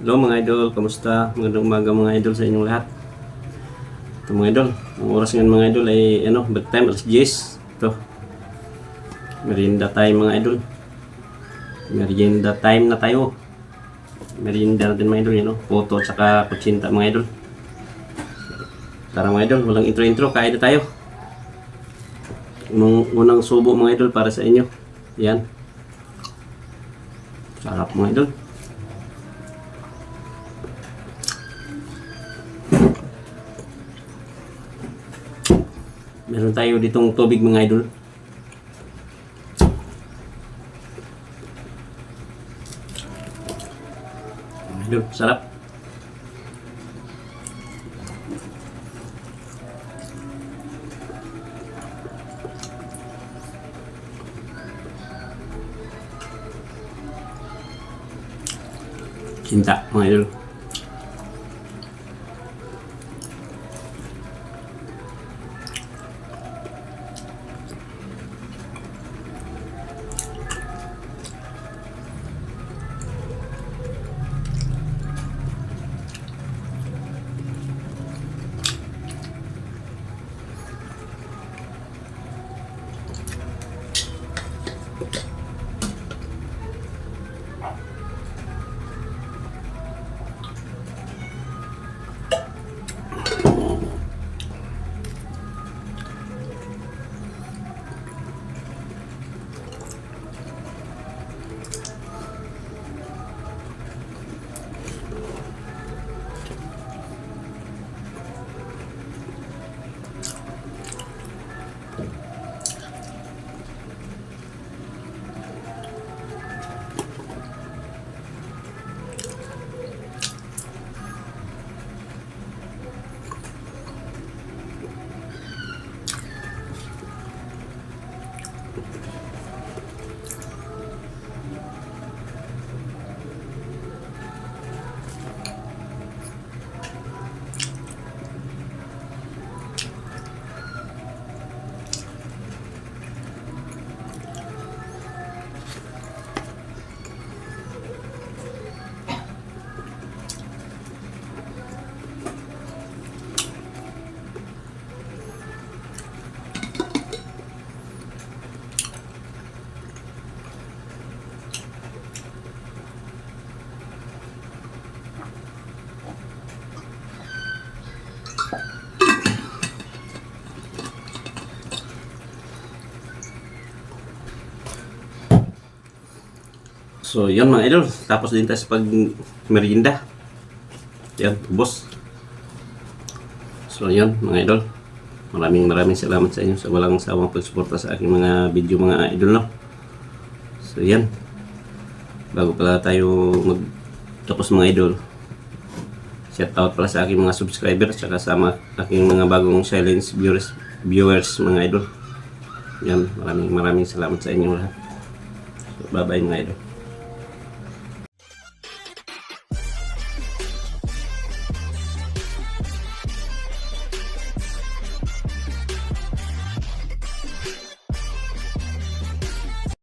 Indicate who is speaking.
Speaker 1: Hello mga idol, kamusta? Magandang umaga mga idol sa inyong lahat. Ito mga idol, ang oras ngayon mga idol ay break time, alas 10. Ito, merienda time mga idol. Merienda time na tayo. Merienda natin mga idol, photo at saka kutsinta mga idol. Tara mga idol, walang intro-intro, kain na tayo. Unang subo mga idol para sa inyo. Yan. Sarap mga idol. Meron tayo ditong tubig mga idol. Idol, sarap. Cinta mga idol. So, yan mga idol. Tapos din tayo sa pag-merienda. Yan, ubos. So, yan mga idol. Maraming salamat sa inyo sa walang sawang pagsuporta sa aking mga video mga idol, no? So, yan. Bago pala tayo magtapos mga idol, shout out pala sa aking mga subscribers at sa aking mga bagong silence viewers mga idol. Yan, maraming salamat sa inyo lahat. So, bye bye mga idol.